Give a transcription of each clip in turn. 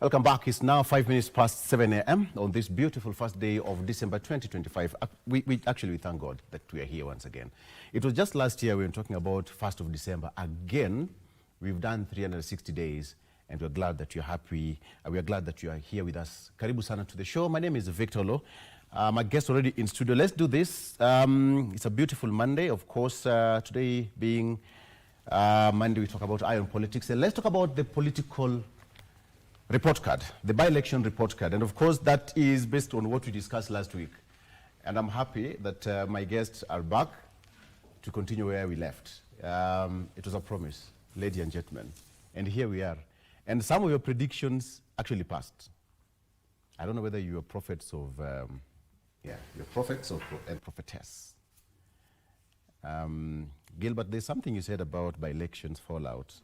Welcome back. It's now 5 minutes past 7 a.m. on this beautiful first day of December 2025. We thank God that we are here once again. It was just last year we were talking about 1st of December. Again, we've done 360 days, and we're glad that you're happy. We are glad that you are here with us. Karibu sana to the show. My name is Victor Lo. My guest already in studio. Let's do this. It's a beautiful Monday, of course. Today being Monday, we talk about iron politics. And let's talk about the political report card, the by-election report card. And of course, that is based on what we discussed last week. And I'm happy that my guests are back to continue where we left. It was a promise, ladies and gentlemen. And here we are. And some of your predictions actually passed. I don't know whether you are prophets of, you're prophets and prophetess. Gilbert, there's something you said about by-elections fallout.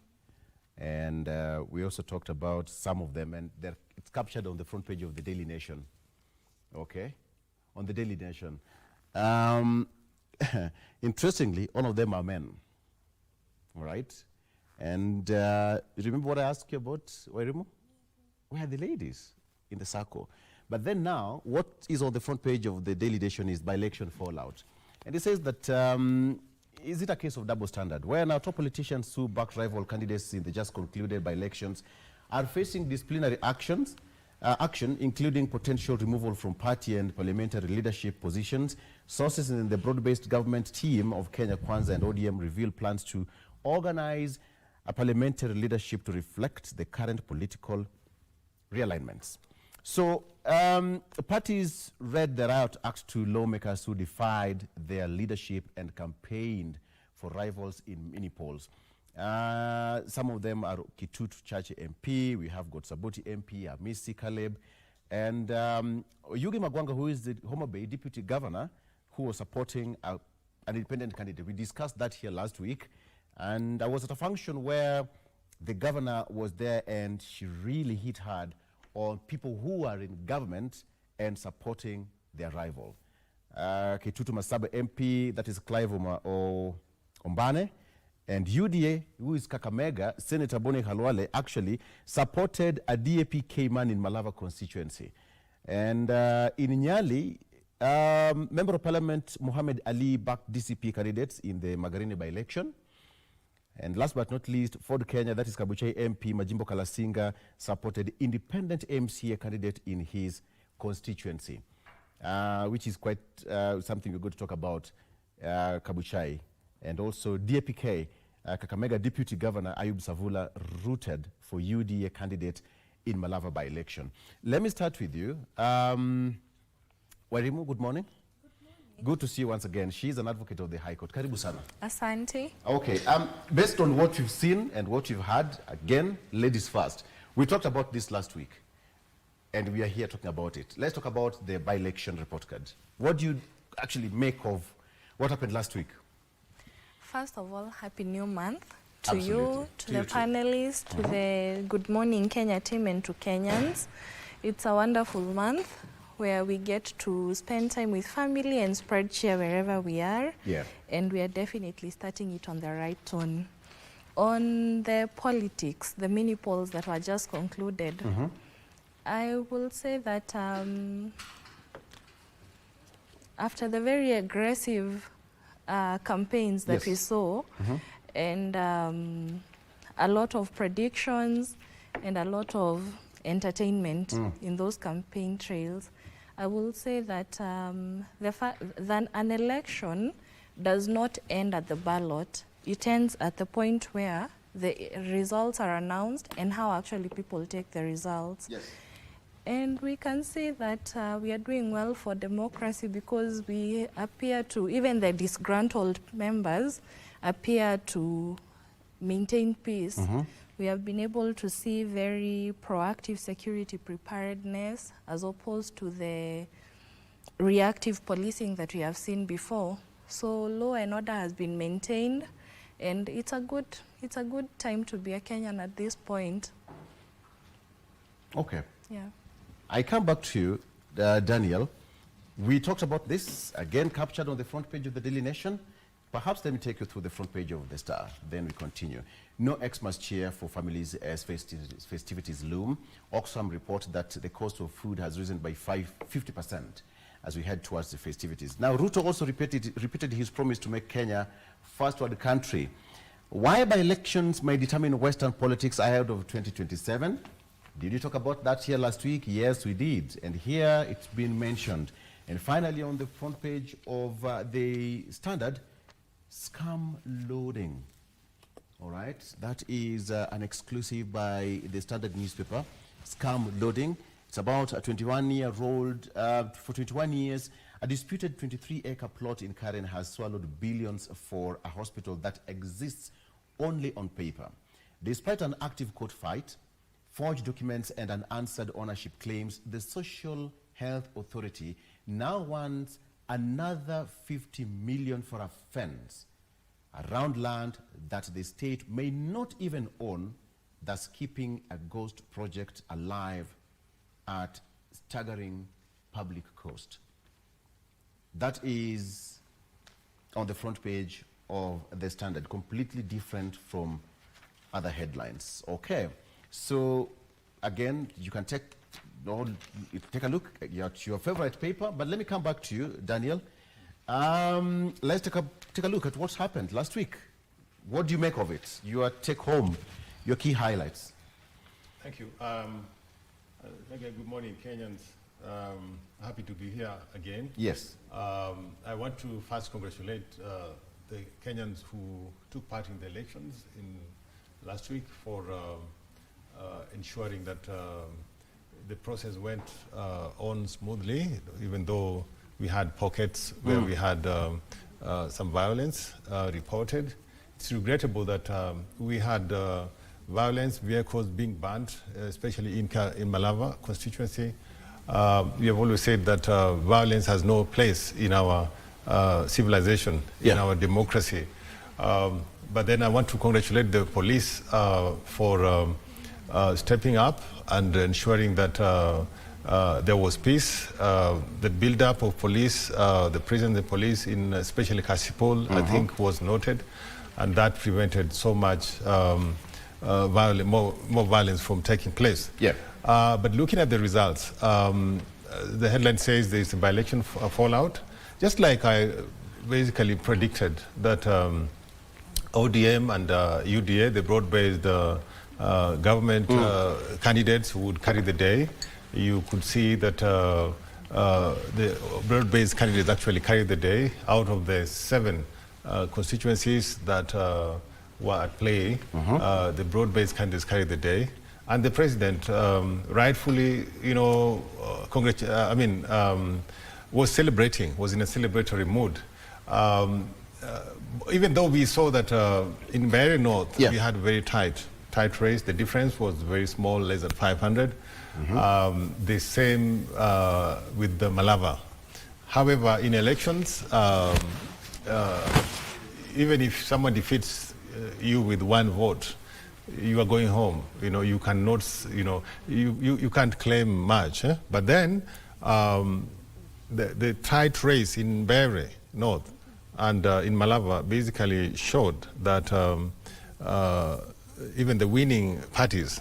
And we also talked about some of them, and it's captured on the front page of the Daily Nation. Okay? On the Daily Nation. Interestingly, all of them are men. All right? And remember what I asked you about, Wairimu? Where are the ladies in the circle? But then now, what is on the front page of the Daily Nation is by-election fallout. And it says that is it a case of double standard, where now top politicians who back rival candidates in the just concluded by-elections are facing disciplinary action, including potential removal from party and parliamentary leadership positions. Sources in the broad-based government team of Kenya Kwanza and ODM reveal plans to organize a parliamentary leadership to reflect the current political realignments. So parties read the Riot Act to lawmakers who defied their leadership and campaigned for rivals in mini polls. Some of them are Kitutu Chache MP, we have got Saboti MP, Amisi Caleb, and Yugi Magwanga, who is the Homa Bay Deputy Governor, who was supporting an independent candidate. We discussed that here last week, and I was at a function where the governor was there, and she really hit hard on people who are in government and supporting their rival. Kitutu Masaba MP, that is Clive Ombane, and UDA, who is Kakamega, Senator Boni Halwale, actually supported a DAP man in Malava constituency. And in Nyali, Member of Parliament Mohammed Ali backed DCP candidates in the Magarini by-election. And last but not least, Ford Kenya, that is Kabuchai MP, Majimbo Kalasinga, supported independent MCA candidate in his constituency, which is quite something we're going to talk about, Kabuchai. And also DAPK, Kakamega Deputy Governor Ayub Savula rooted for UDA candidate in Malava by-election. Let me start with you. Wairimu, good morning. Good to see you once again. She's an advocate of the High Court. Karibu sana. Asante. Okay, based on what you've seen and what you've heard, again, ladies first. We talked about this last week, and we are here talking about it. Let's talk about the by-election report card. What do you actually make of what happened last week? First of all, happy new month to Absolutely. you, to the panelists, to the Good Morning Kenya team, and to Kenyans. It's a wonderful month where we get to spend time with family and spread cheer wherever we are. Yeah. And we are definitely starting it on the right tone. On the politics, the mini polls that were just concluded, I will say that after the very aggressive campaigns that we saw, and a lot of predictions and a lot of entertainment in those campaign trails, I will say that that an election does not end at the ballot. It ends at the point where the results are announced and how actually people take the results. Yes. And we can say that we are doing well for democracy because we appear to, even the disgruntled members appear to maintain peace. We have been able to see very proactive security preparedness as opposed to the reactive policing that we have seen before. So law and order has been maintained, and it's a good time to be a Kenyan at this point. Okay. Yeah. I come back to you, Daniel. We talked about this, again captured on the front page of the Daily Nation. Perhaps let me take you through the front page of the Star, then we continue. No Xmas cheer for families as festivities loom. Oxfam report that the cost of food has risen by 50% as we head towards the festivities. Now, Ruto also repeated his promise to make Kenya first world country. Why by-elections may determine Western politics ahead of 2027? Did you talk about that here last week? Yes, we did. And here it's been mentioned. And finally, on the front page of the Standard, scam loading. All right, that is an exclusive by the Standard newspaper. Scam loading. It's about a 21-year-old, for 21 years, a disputed 23-acre plot in Karen has swallowed billions for a hospital that exists only on paper. Despite an active court fight, forged documents and unanswered ownership claims, the Social Health Authority now wants another 50 million for a fence around land that the state may not even own, thus keeping a ghost project alive at staggering public cost. That is on the front page of the Standard, completely different from other headlines. Okay, so again, you can take a look at your favorite paper, but let me come back to you, Daniel. Let's take a look at what's happened last week. What do you make of it? Your take home, your key highlights. Thank you. Again, good morning, Kenyans. Happy to be here again. Yes. I want to first congratulate the Kenyans who took part in the elections last week for ensuring that the process went on smoothly, even though we had pockets where we had some violence reported. It's regrettable that we had violence, vehicles being banned, especially in Malava constituency. We have always said that violence has no place in our civilization, in our democracy. But then I want to congratulate the police for stepping up and ensuring that there was peace. The build-up of police, the presence of police in especially Kasipul, I think was noted, and that prevented so much more violence from taking place. Yeah. But looking at the results, the headline says there is a by-election fallout, just like I basically predicted that ODM and UDA, the broad-based government candidates would carry the day. You could see that the broad-based candidates actually carried the day. Out of the 7 constituencies that were at play, the broad-based candidates carried the day. And the president rightfully, was celebrating, was in a celebratory mood. Even though we saw that in Barrie North, we had a very tight race. The difference was very small, less than 500. The same with the Malava. However, in elections, even if someone defeats you with 1 vote, you are going home. You cannot, you can't claim much. But then the tight race in Barrie North and in Malava basically showed that even the winning parties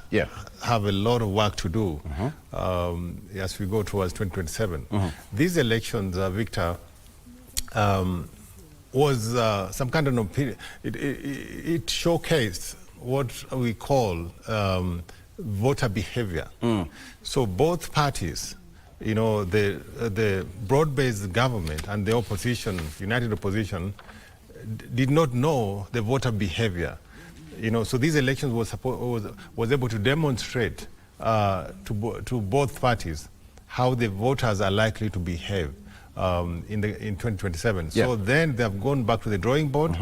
have a lot of work to do as we go towards 2027. These elections, Victor, was some kind of period. It showcased what we call voter behavior. So both parties, the broad-based government and the opposition, united opposition, did not know the voter behavior. So these elections was able to demonstrate to both parties how the voters are likely to behave in 2027. So then they have gone back to the drawing board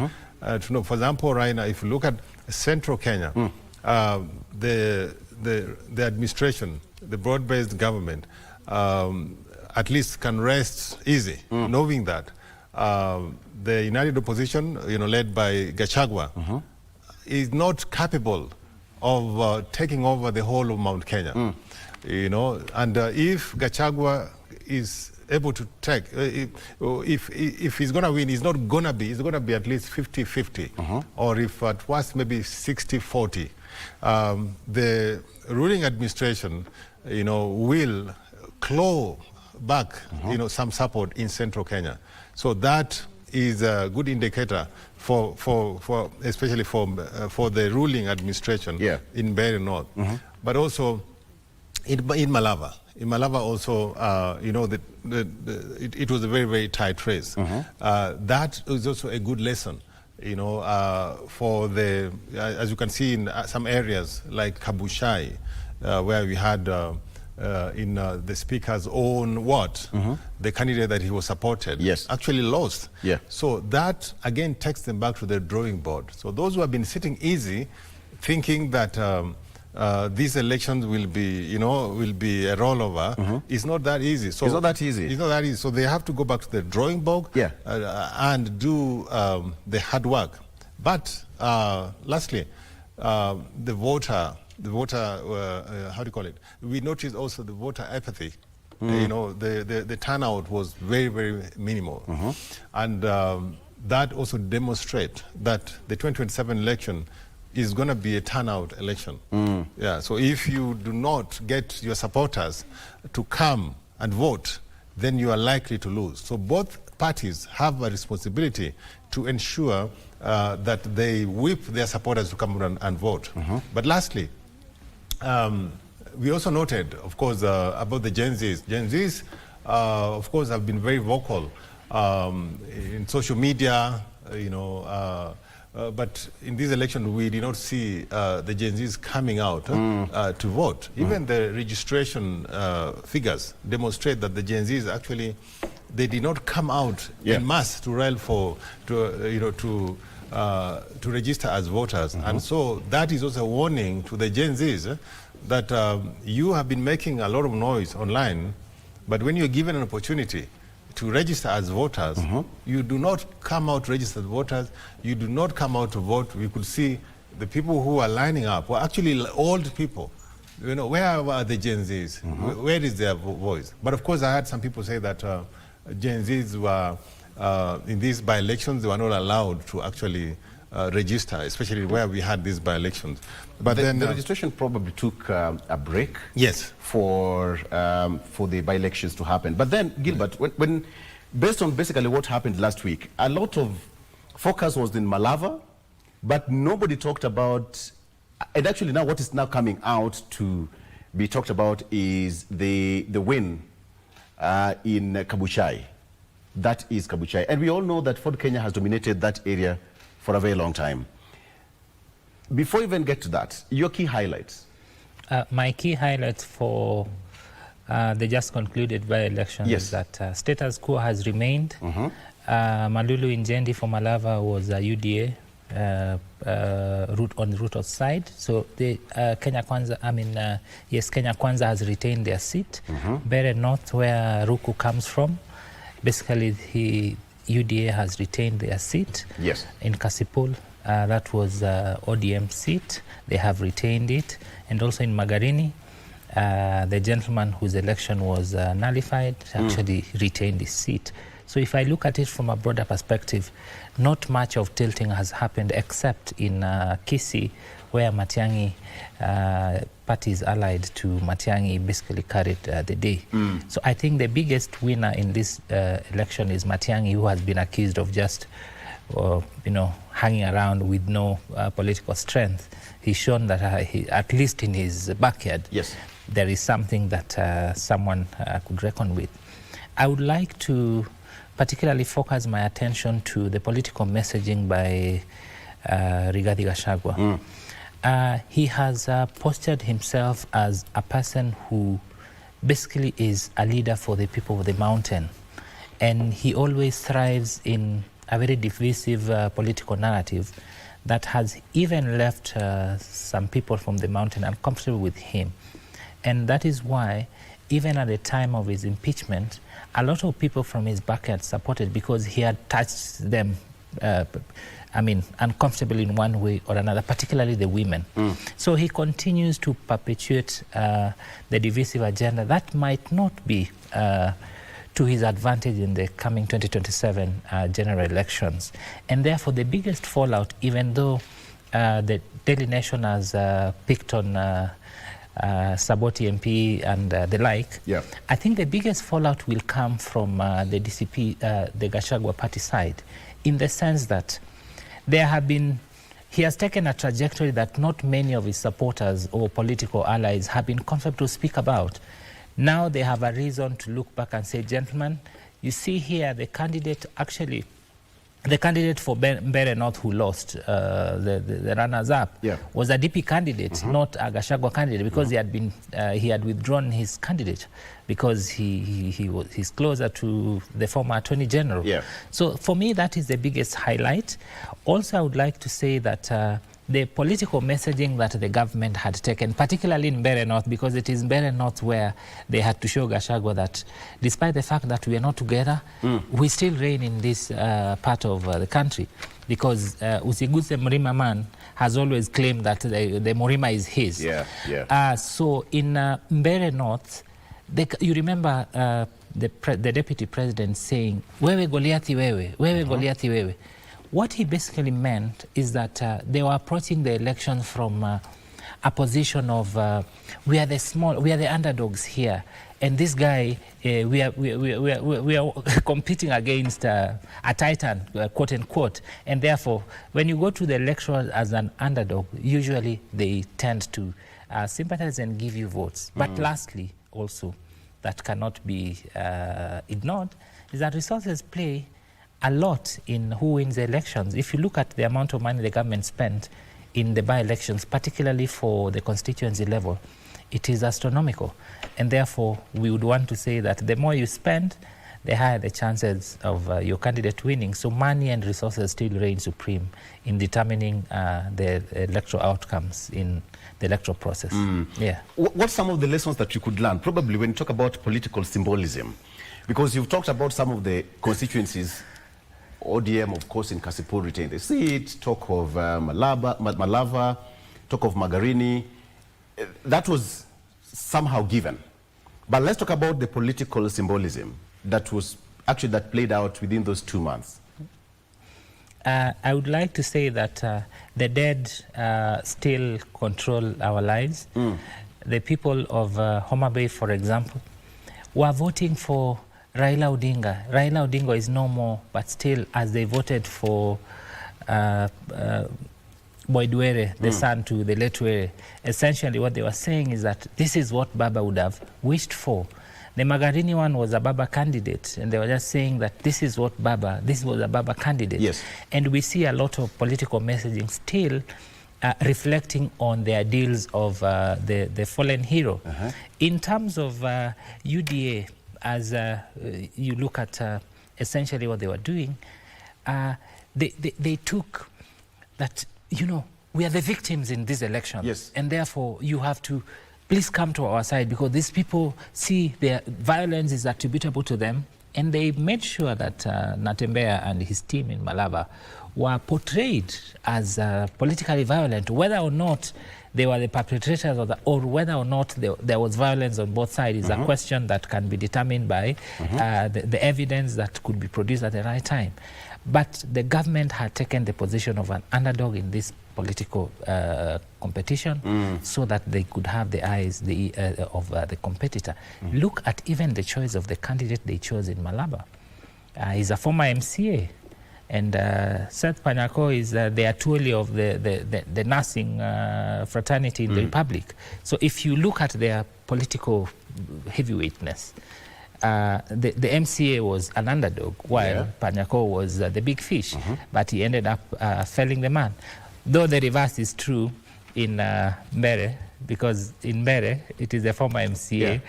to know. For example, right now, if you look at Central Kenya, the administration, the broad-based government, at least can rest easy, knowing that the united opposition, led by Gachagua, is not capable of taking over the whole of Mount Kenya. And if Gachagua is able to take, if he's going to win, it's going to be at least 50-50, or if at worst maybe 60-40. The ruling administration, will claw back, some support in central Kenya. So that is a good indicator for especially for the ruling administration in Mbeere North, but also in Malava. In Malava also, it was a very, very tight race. That is also a good lesson, for the, as you can see in some areas like Kabuchai, where we had in the speaker's own ward, the candidate that he was supported actually lost. So that again takes them back to the drawing board. So those who have been sitting easy, thinking that these elections will be, will be a rollover, it's not that easy. So it's not that easy. It's not that easy. So they have to go back to the drawing board and do the hard work. But lastly, the voter, how do you call it? We noticed also the voter apathy. The turnout was very, very minimal. And that also demonstrates that the 2027 election is going to be a turnout election. So if you do not get your supporters to come and vote, then you are likely to lose. So both parties have a responsibility to ensure that they whip their supporters to come and vote. But lastly, we also noted, of course, about the Gen Zs. Gen Zs, of course, have been very vocal in social media, but in this election, we did not see the Gen Zs coming out to vote. Even the registration figures demonstrate that the Gen Zs actually, they did not come out en masse to rail to register as voters. And so that is also a warning to the Gen Zs that you have been making a lot of noise online, but when you're given an opportunity to register as voters, you do not come out registered voters, you do not come out to vote. We could see the people who are lining up were actually old people. Where are the Gen Zs? Where is their voice? But of course, I had some people say that Gen Zs were, in these by-elections, they were not allowed to actually register, especially where we had these by-elections. But then the registration probably took a break. For the by-elections to happen. But then, Gilbert, when based on basically what happened last week, a lot of focus was in Malava, but nobody talked about, and actually now what is now coming out to be talked about is the win in Kabuchai. That is Kabuchai. And we all know that Ford Kenya has dominated that area for a very long time. Before we even get to that, your key highlights. My key highlights for the just concluded by-election is that status quo has remained. Malulu Injendi for Malava was a UDA on the route of side. So the Kenya Kwanza, Kenya Kwanza has retained their seat. Mbeere North, where Ruku comes from, basically UDA has retained their seat. In Kasipul, that was ODM seat. They have retained it. And also in Magarini, the gentleman whose election was nullified actually retained his seat. So if I look at it from a broader perspective, not much of tilting has happened except in Kisii, where Matiang'i, parties allied to Matiang'i, basically carried the day. So I think the biggest winner in this election is Matiang'i, who has been accused of just hanging around with no political strength. He's shown that at least in his backyard, there is something that someone could reckon with. I would like to particularly focus my attention to the political messaging by Rigathi Gachagua. He has postured himself as a person who basically is a leader for the people of the mountain. And he always thrives in a very divisive political narrative that has even left some people from the mountain uncomfortable with him. And that is why, even at the time of his impeachment, a lot of people from his backyard supported, because he had touched them, uncomfortably in one way or another, particularly the women. So he continues to perpetuate the divisive agenda that might not be to his advantage in the coming 2027 general elections. And therefore, the biggest fallout, even though the Daily Nation has picked on Saboti MP and the like, yeah. I think the biggest fallout will come from the DCP, the Gachagua party side, in the sense that he has taken a trajectory that not many of his supporters or political allies have been comfortable to speak about. Now they have a reason to look back and say, gentlemen, you see here the candidate for Mbere North who lost, the runners-up, was a DP candidate, not a Gachagua candidate, because he had withdrawn his candidate because he's closer to the former Attorney General. Yeah. So for me, that is the biggest highlight. Also, I would like to say that the political messaging that the government had taken, particularly in Mbere North, because it is Mbere North where they had to show Gachagua that despite the fact that we are not together, we still reign in this part of the country. Because Usiguse Mrima man has always claimed that the Mrima is his. So in Mbere North, you remember the deputy president saying, wewe Goliathi wewe, wewe Goliathi wewe. What he basically meant is that they were approaching the election from a position of we are the underdogs here, and this guy we are competing against a titan, quote unquote, and therefore when you go to the electoral as an underdog, usually they tend to sympathize and give you votes. But lastly, also that cannot be ignored, is that resources play a lot in who wins the elections. If you look at the amount of money the government spent in the by-elections, particularly for the constituency level, it is astronomical. And therefore, we would want to say that the more you spend, the higher the chances of your candidate winning. So money and resources still reign supreme in determining the electoral outcomes in the electoral process. Yeah. What's some of the lessons that you could learn, probably when you talk about political symbolism? Because you've talked about some of the constituencies. ODM, of course, in Kasipul retained the seat, talk of Malava, talk of Magarini. That was somehow given. But let's talk about the political symbolism that played out within those 2 months. I would like to say that the dead still control our lives. The people of Homa Bay, for example, were voting for Raila Odinga. Raila Odinga is no more, but still, as they voted for Boydwere, the son to the late Were, essentially what they were saying is that this is what Baba would have wished for. The Magarini one was a Baba candidate, and they were just saying that this was a Baba candidate. Yes. And we see a lot of political messaging still reflecting on the ideals of the fallen hero. In terms of UDA, as you look at essentially what they were doing, they took that, we are the victims in this election. Yes. And therefore you have to please come to our side, because these people see their violence is attributable to them. And they made sure that Natembeya and his team in Malava were portrayed as politically violent, whether or not they were the perpetrators or whether or not there was violence on both sides is a question that can be determined by the evidence that could be produced at the right time. But the government had taken the position of an underdog in this political competition so that they could have the eyes of the competitor. Look at even the choice of the candidate they chose in Malaba. He's a former MCA. And Seth Panyako is the Atuli of the nursing fraternity in the Republic. So if you look at their political heavyweightness, the MCA was an underdog, while Panyako was the big fish. But he ended up felling the man. Though the reverse is true in Mbere, because in Mbere, it is the former MCA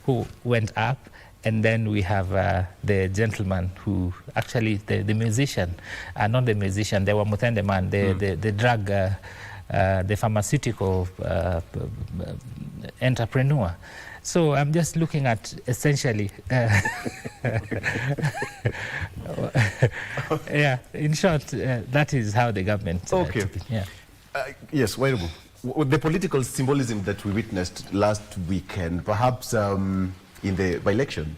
who went up. And then we have the gentleman who, actually the musician, not the musician, they were Mutende man, the drug, the pharmaceutical entrepreneur. So I'm just looking at essentially, in short, that is how the government took it. Yes, Wairimu, the political symbolism that we witnessed last weekend, perhaps in the by-election?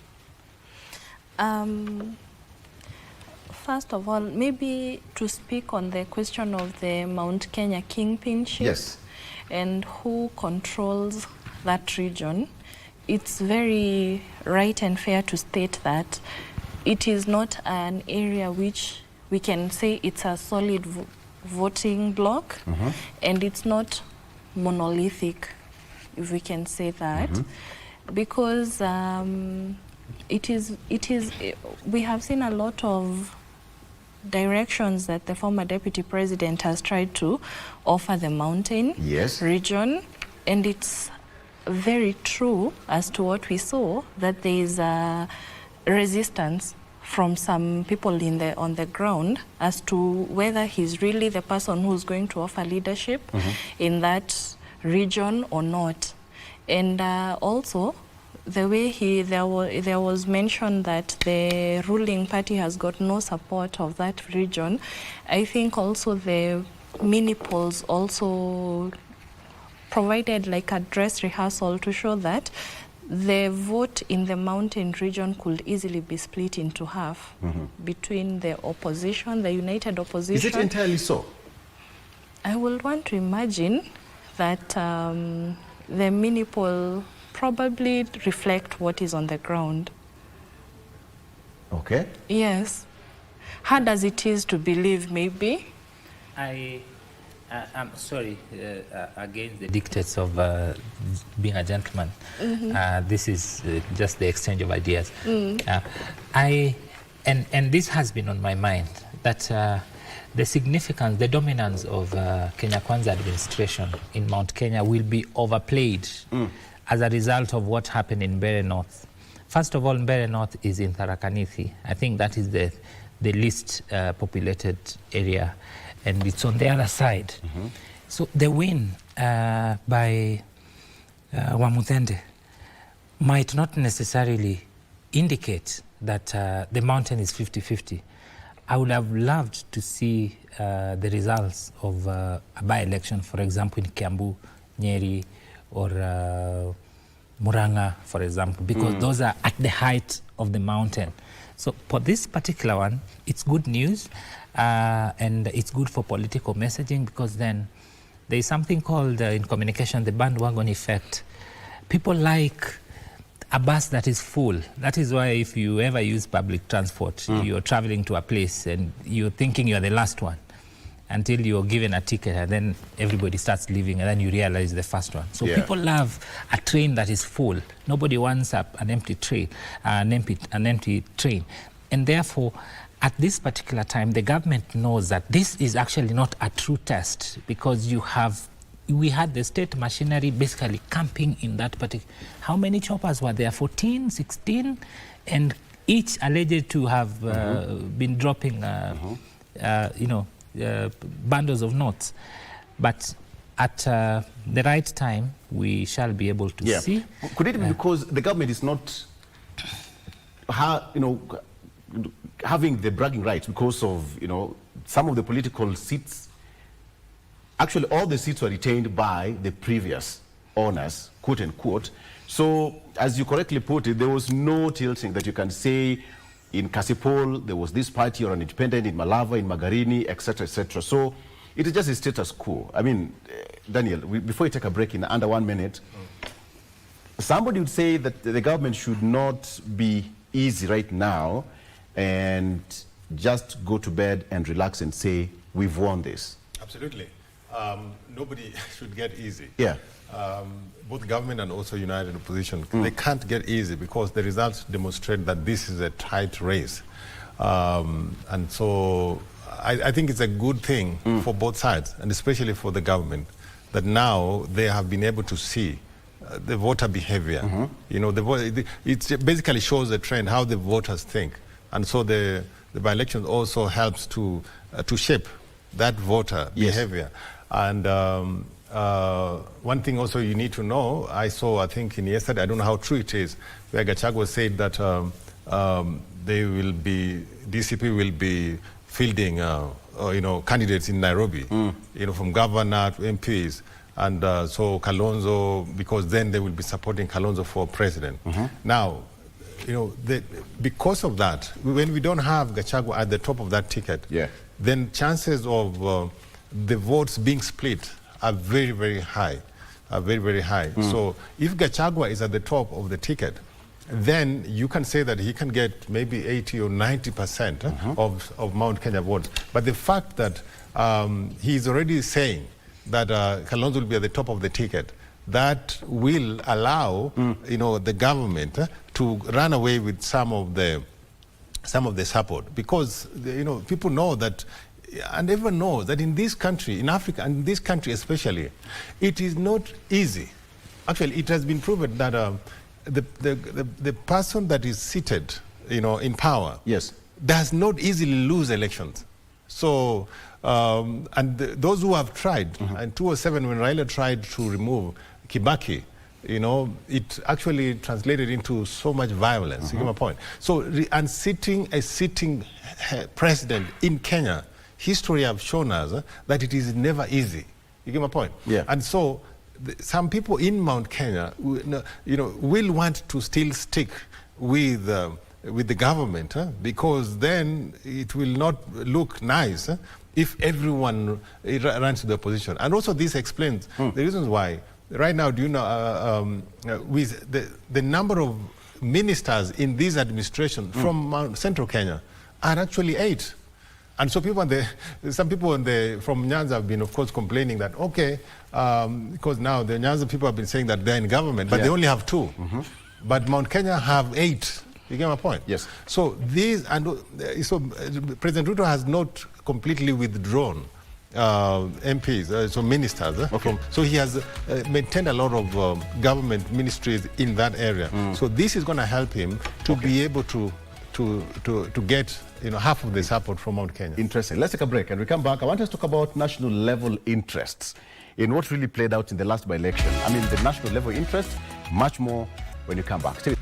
First of all, maybe to speak on the question of the Mount Kenya kingpinship. Yes. And who controls that region, it's very right and fair to state that it is not an area which we can say it's a solid voting bloc, and it's not monolithic, if we can say that, because we have seen a lot of directions that the former deputy president has tried to offer the mountain region, and it's very true as to what we saw, that there is a resistance from some people on the ground as to whether he's really the person who's going to offer leadership in that region or not. And also the way there was mention that the ruling party has got no support of that region. I think also the mini polls also provided like a dress rehearsal to show that the vote in the mountain region could easily be split into half between the opposition, the united opposition. Is it entirely so? I would want to imagine that the mini poll probably reflect what is on the ground. Okay. Yes. Hard as it is to believe, maybe. I'm sorry, against the dictates of being a gentleman. This is just the exchange of ideas. And this has been on my mind, that the significance, the dominance of Kenya Kwanza administration in Mount Kenya will be overplayed as a result of what happened in Mbeere North. First of all, Mbeere North is in Tharaka Nithi. I think that is the least populated area, and it's on the other side. So the win by Wamuthende might not necessarily indicate that the mountain is 50-50. I would have loved to see the results of a by-election, for example, in Kiambu, Nyeri, or Muranga, for example, because those are at the height of the mountain. So for this particular one, it's good news, and it's good for political messaging, because then there is something called in communication the bandwagon effect. People like a bus that is full. That is why if you ever use public transport, you're traveling to a place and you're thinking you're the last one until you're given a ticket, and then everybody starts leaving, and then you realize the first one. So people love a train that is full. Nobody wants an empty train, an empty train. And therefore, at this particular time, the government knows that this is actually not a true test, because we had the state machinery basically camping in that particular. How many choppers were there? 14, 16, and each alleged to have been dropping, bundles of notes. But at the right time, we shall be able to see. Could it be because the government is not, having the bragging rights because of, some of the political seats? Actually, all the seats were retained by the previous owners, quote unquote. So, as you correctly put it, there was no tilting that you can say in Kasipol, there was this party or an independent, in Malava, in Magarini, etc., etc. So, it is just a status quo. I mean, Daniel, before you take a break in under 1 minute, somebody would say that the government should not be easy right now and just go to bed and relax and say, we've won this. Absolutely. Nobody should get easy. Yeah. Both government and also united opposition, they can't get easy because the results demonstrate that this is a tight race. And so I think it's a good thing for both sides, and especially for the government, that now they have been able to see the voter behavior. It basically shows the trend, how the voters think. And so the by-election also helps to shape that voter behavior. And one thing also you need to know, I think in yesterday, I don't know how true it is, where Gachagua said that DCP will be fielding candidates in Nairobi, from governor to MPs. And so Kalonzo, because then they will be supporting Kalonzo for president. Now, because of that, when we don't have Gachagua at the top of that ticket, then chances of the votes being split are very, very high. So if Gachagua is at the top of the ticket, then you can say that he can get maybe 80 or 90% of Mount Kenya votes. But the fact that he's already saying that Kalonzo will be at the top of the ticket, that will allow the government to run away with some of the support, because people know that, and everyone knows that in this country, in Africa, and in this country especially, it is not easy. Actually, it has been proven that the person that is seated, in power, does not easily lose elections. So, those who have tried, in 2007 when Raila tried to remove Kibaki, it actually translated into so much violence. You get my point? So, a sitting president in Kenya, history have shown us that it is never easy. You get my point? Yeah. And so, some people in Mount Kenya, will want to still stick with the government, because then it will not look nice if everyone runs to the opposition. And also, this explains the reasons why. Right now, with the number of ministers in this administration from Central Kenya are actually 8. And so some people from Nyanza have been, of course, complaining that, because now the Nyanza people have been saying that they're in government, but they only have 2. But Mount Kenya have 8. You get my point? Yes. So President Ruto has not completely withdrawn MPs, so ministers. So he has maintained a lot of government ministries in that area. So this is going to help him to be able to get half of the support from Mount Kenya. Interesting. Let's take a break and we come back. I want us to talk about national level interests in what really played out in the last by-election. I mean, the national level interest, much more when you come back. Stay.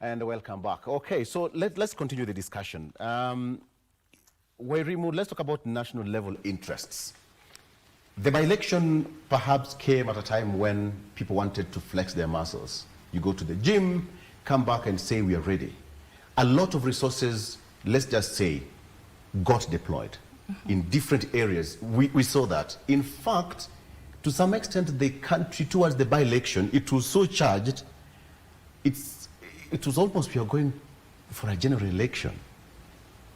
And welcome back. Okay, so let's continue the discussion. Wairimu, let's talk about national level interests. The by-election perhaps came at a time when people wanted to flex their muscles. You go to the gym, come back and say we are ready. A lot of resources, let's just say, got deployed in different areas. We saw that. In fact, to some extent, the country towards the by-election, it was so charged, it was almost we are going for a general election.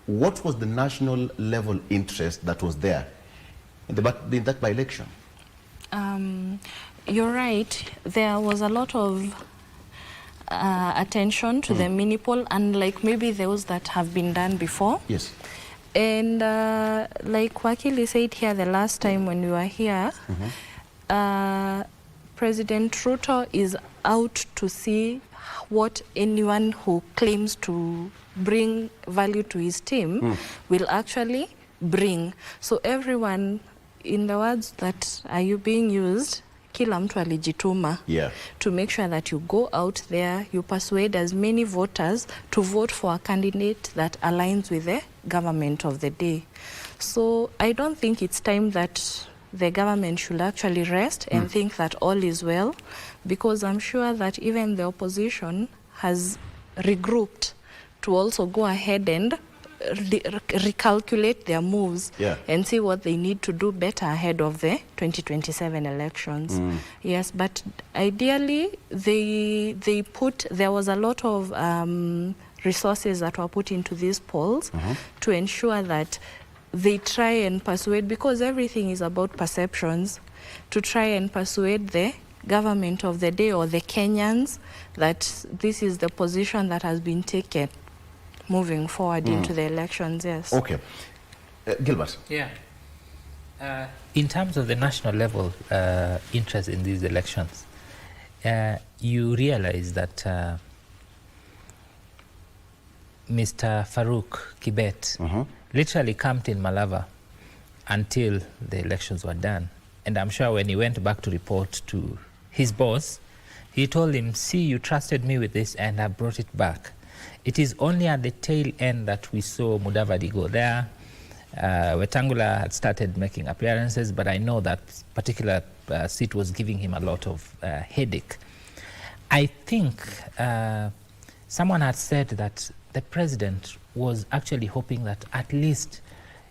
What was the national level interest that was there in that by-election? You're right. There was a lot of attention to the mini poll, unlike maybe those that have been done before. Yes. And like Wakili said here the last time when we were here, President Ruto is out to see what anyone who claims to bring value to his team will actually bring. So everyone, in the words that are you being used, kila mtu alijituma, to make sure that you go out there, you persuade as many voters to vote for a candidate that aligns with the government of the day. So I don't think it's time that the government should actually rest and think that all is well, because I'm sure that even the opposition has regrouped to also go ahead and recalculate their moves and see what they need to do better ahead of the 2027 elections. Yes, but ideally there was a lot of resources that were put into these polls to ensure that they try and persuade, because everything is about perceptions, to try and persuade the government of the day or the Kenyans that this is the position that has been taken moving forward into the elections. Yes. Okay. Gilbert. Yeah. In terms of the national level interest in these elections, you realize that Mr. Farouk Kibet literally camped in Malava until the elections were done. And I'm sure when he went back to report to his boss, he told him, see, you trusted me with this and I brought it back. It is only at the tail end that we saw Mudavadi go there, Wetangula had started making appearances, but I know that particular seat was giving him a lot of headache. I think someone had said that the president was actually hoping that at least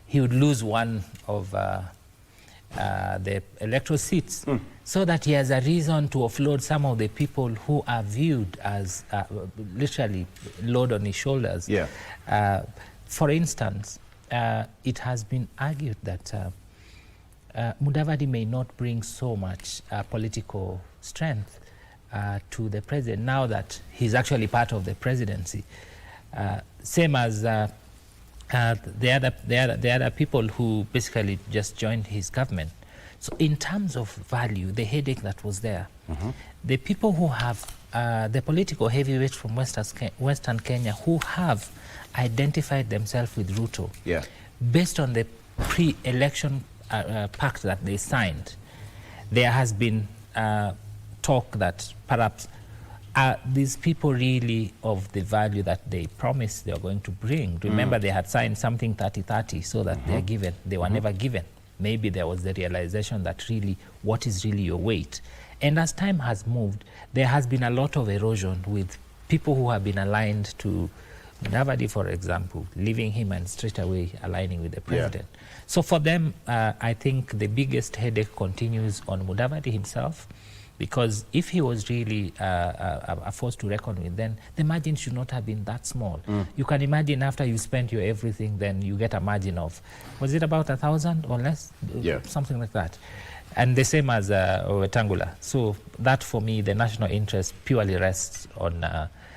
he would lose one of the electoral seats, so that he has a reason to offload some of the people who are viewed as literally load on his shoulders. Yeah. For instance, it has been argued that Mudavadi may not bring so much political strength to the president now that he's actually part of the presidency. Same as the other people who basically just joined his government. So in terms of value, the headache that was there, the people who have, the political heavyweights from Western Kenya who have identified themselves with Ruto, yeah, based on the pre-election pact that they signed, there has been talk that perhaps these people really of the value that they promised they are going to bring. Remember, they had signed something 30-30 so that they are given. They were never given. Maybe there was the realization that really, what is really your weight? And as time has moved, there has been a lot of erosion with people who have been aligned to Mudavadi, for example, leaving him and straight away aligning with the president. Yeah. So for them, I think the biggest headache continues on Mudavadi himself, because if he was really a force to reckon with, then the margin should not have been that small. You can imagine after you spent your everything, then you get a margin of, was it about 1,000 or less? Yeah. Something like that. And the same as Wetangula. So that, for me, the national interest purely rests on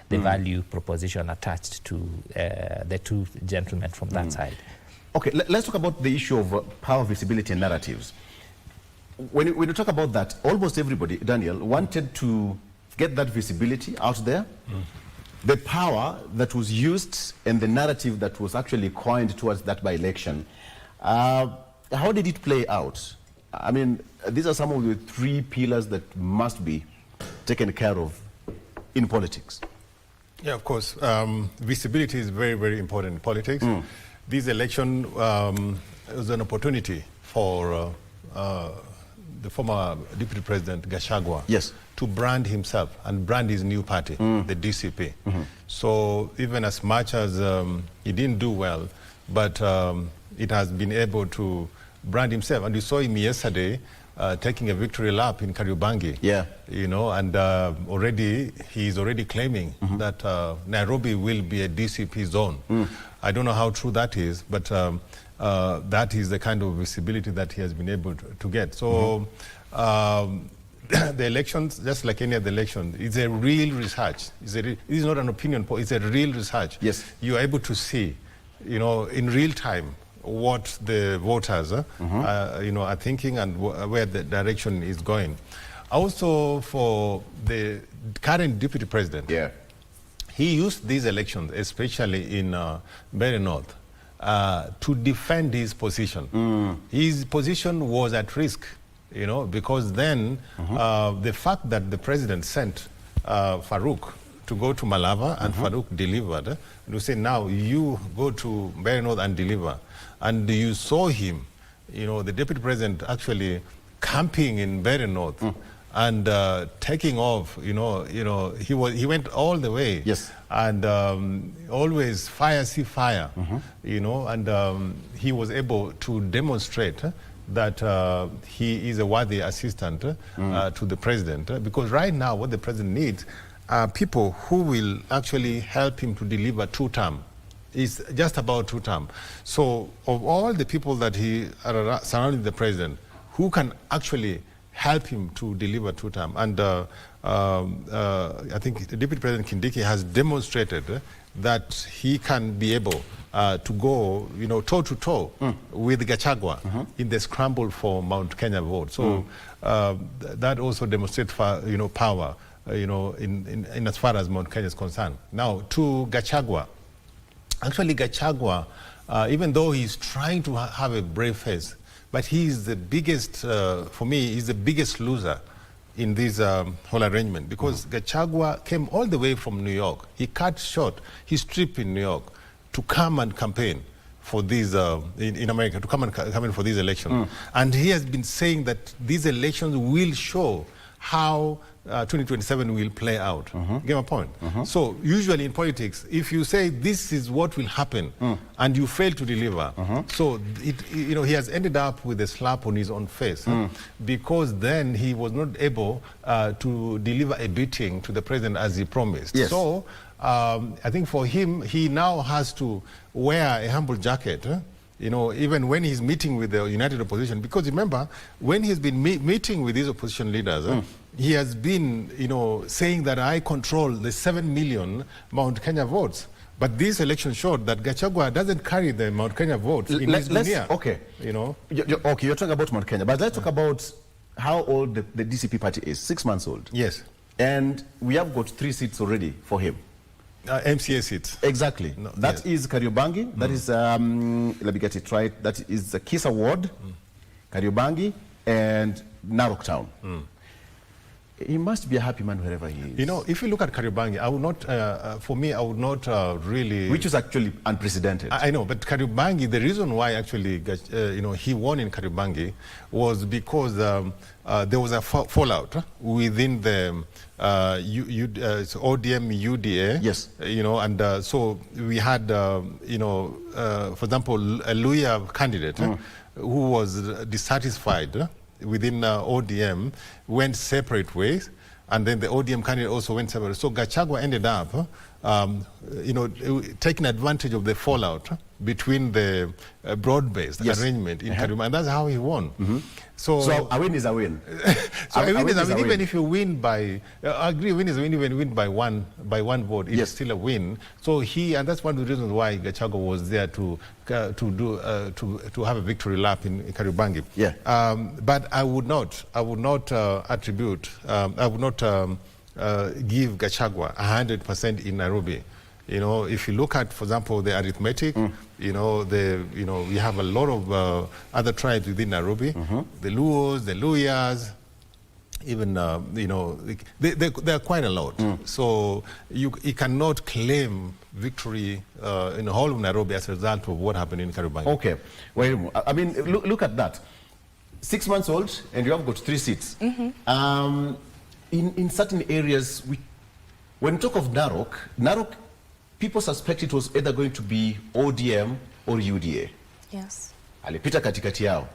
the value proposition attached to the two gentlemen from that side. Okay, let's talk about the issue of power, visibility, and narratives. When you talk about that, almost everybody, Daniel, wanted to get that visibility out there. The power that was used and the narrative that was actually coined towards that by-election. How did it play out? I mean, these are some of the three pillars that must be taken care of in politics. Yeah, of course. Visibility is very, very important in politics. This election was an opportunity for the former Deputy President Gachagua, yes, to brand himself and brand his new party, the DCP. So even as much as he didn't do well, but it has been able to brand himself. And you saw him yesterday taking a victory lap in Kariobangi. Yeah. You know, and already he's already claiming that Nairobi will be a DCP zone. I don't know how true that is, but that is the kind of visibility that he has been able to get. So the elections, just like any other election, it's a real research. It is not an opinion poll, it's a real research. Yes. You are able to see, you know, in real time what the voters you know, are thinking and where the direction is going. Also, for the current deputy president, yeah, he used these elections, especially in Mbeere North, to defend his position. His position was at risk, you know, because then the fact that the president sent Farouk to go to Malava and Farouk delivered, to say now you go to Mbeere North and deliver. And you saw him, you know, the deputy president actually camping in Mbeere North and taking off, you know, he went all the way. Yes. And always fire, see fire, you know, and he was able to demonstrate that he is a worthy assistant to the president. Because right now what the president needs are people who will actually help him to deliver two-term. It's just about two-term. So of all the people that he are surrounding the president, who can actually help him to deliver two-term? And I think the Deputy President Kindiki has demonstrated that he can be able to go, you know, toe-to-toe with Gachagua in the scramble for Mount Kenya vote. So that also demonstrates, you know, power, you know, in as far as Mount Kenya is concerned. Now, to Gachagua. Actually, Gachagua, even though he's trying to have a brave face, but he is the biggest, for me, he's the biggest loser in this whole arrangement, because Gachagua came all the way from New York. He cut short his trip in New York to come and campaign for these in America to come in for these elections, and he has been saying that these elections will show how 2027 will play out. Get my point? So usually in politics, if you say this is what will happen and you fail to deliver, so he has ended up with a slap on his own face because then he was not able to deliver a beating to the president as he promised. Yes. So I think for him, he now has to wear a humble jacket. Even when he's meeting with the United Opposition, because remember, when he's been meeting with these opposition leaders, he has been, saying that I control the 7 million Mount Kenya votes. But this election showed that Gachagua doesn't carry the Mount Kenya votes in his dunya. Okay. Okay, you're talking about Mount Kenya, but let's talk about how old the DCP party is. 6 months old. Yes. And we have got 3 seats already for him. MCA seats. Exactly. No, that is Kariobangi. That is, let me get it right. That is the Kisa Ward, Kariobangi, and Narok Town. He must be a happy man wherever he is. If you look at Kariobangi, I would not, for me, I would not really... Which is actually unprecedented. I know, but Kariobangi, the reason why actually, he won in Kariobangi was because there was a fallout within the ODM UDA. Yes. And so we had, for example, a Luya candidate who was dissatisfied within ODM, went separate ways, and then the ODM candidate also went separate. So Gachagua ended up, taking advantage of the fallout between the broad-based arrangement in Kariobangi, and that's how he won. So a win is a win. So a win is a win. Even if you win by, I agree, win is a win. Even win by one vote, it's still a win. So and that's one of the reasons why Gachagua was there to have a victory lap in Kariobangi. Yeah. But I would not attribute. I would not give Gachagua 100% in Nairobi. If you look at, for example, the arithmetic, we have a lot of other tribes within Nairobi, the Luos, the Luyas, even, there are quite a lot. So you cannot claim victory in the whole of Nairobi as a result of what happened in Kariobangi. Okay. Well, I mean, look at that. 6 months old, and you have got 3 seats. In certain areas, when you talk of Narok, people suspect it was either going to be ODM or UDA. Yes. Alipita katikati yao.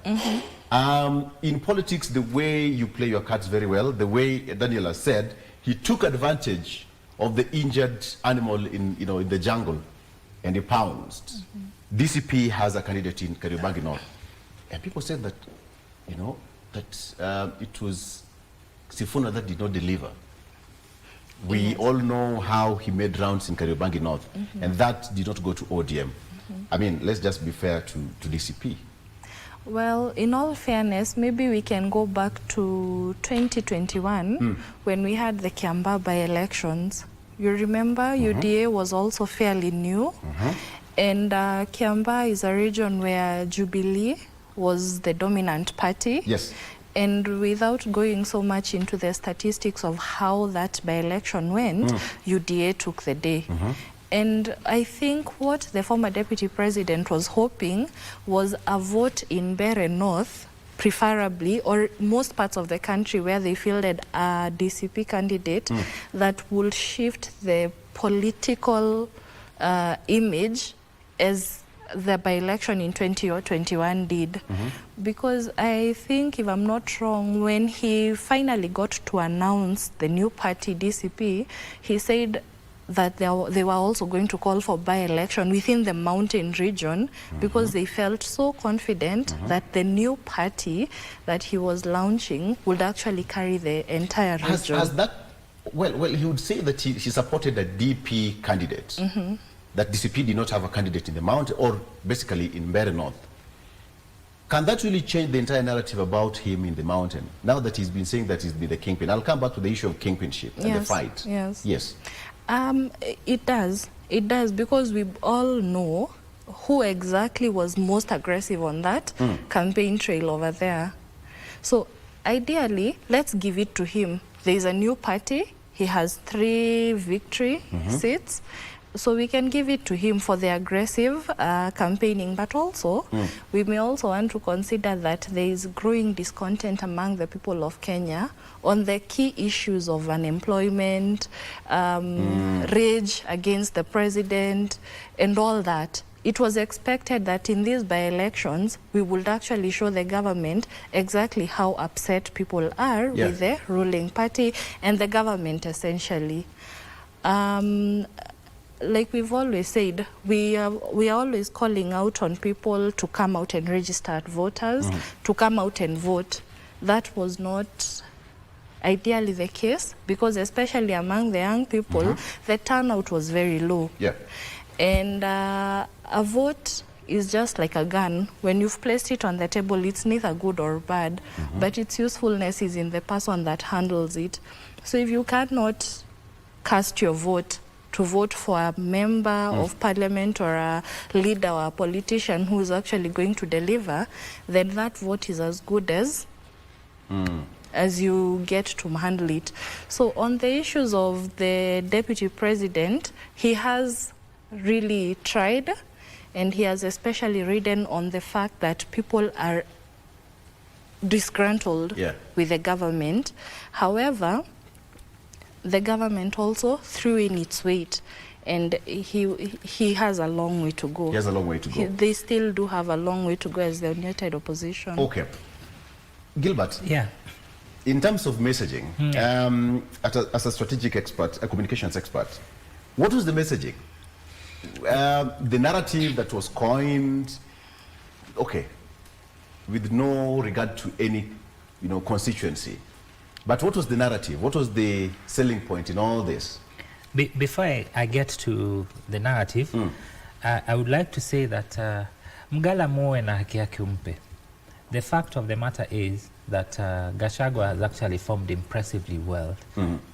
In politics, the way you play your cards very well, the way Daniel has said, he took advantage of the injured animal in the jungle, and he pounced. DCP has a candidate in Kariobangi North, and people said that, it was Sifuna that did not deliver. We all know how he made rounds in Kariobangi North, and that did not go to ODM. I mean, let's just be fair to DCP. Well, in all fairness, maybe we can go back to 2021 when we had the Kiambaa by-elections. You remember UDA was also fairly new, and Kiambaa is a region where Jubilee was the dominant party. Yes. And without going so much into the statistics of how that by-election went, UDA took the day. And I think what the former deputy president was hoping was a vote in Mbeere North, preferably, or most parts of the country where they fielded a DCP candidate that will shift the political image as the by-election in 2021 did. Because I think, if I'm not wrong, when he finally got to announce the new party, DCP, he said that they were also going to call for by-election within the mountain region because they felt so confident that the new party that he was launching would actually carry the entire region. Has that, well, he would say that he supported a DP candidate. That DCP did not have a candidate in the mountain, or basically in Mbeere North. Can that really change the entire narrative about him in the mountain, now that he's been saying that he's been the kingpin? I'll come back to the issue of kingpinship and the fight. Yes. It does, because we all know who exactly was most aggressive on that campaign trail over there. So ideally, let's give it to him. There's a new party. He has 3 victory seats. So we can give it to him for the aggressive campaigning, but also we may also want to consider that there is growing discontent among the people of Kenya on the key issues of unemployment, rage against the president, and all that. It was expected that in these by-elections, we would actually show the government exactly how upset people are with the ruling party and the government, essentially. Like we've always said, we are always calling out on people to come out and register as voters, to come out and vote. That was not ideally the case, because especially among the young people, the turnout was very low. Yeah. And a vote is just like a gun. When you've placed it on the table, it's neither good or bad, but its usefulness is in the person that handles it. So if you cannot cast your vote to vote for a member of parliament or a leader or a politician who is actually going to deliver, then that vote is as good as you get to handle it. So on the issues of the deputy president, he has really tried, and he has especially ridden on the fact that people are disgruntled with the government. However, the government also threw in its weight, and he has a long way to go. He has a long way to go. They still do have a long way to go as the united opposition. Okay. Gilbert. Yeah. In terms of messaging, as a strategic expert, a communications expert, what was the messaging? The narrative that was coined, okay, with no regard to any, constituency. But what was the narrative? What was the selling point in all this? Before I get to the narrative, I would like to say that Mgala muwe na haki yake umpe. The fact of the matter is that Gachagua has actually formed impressively well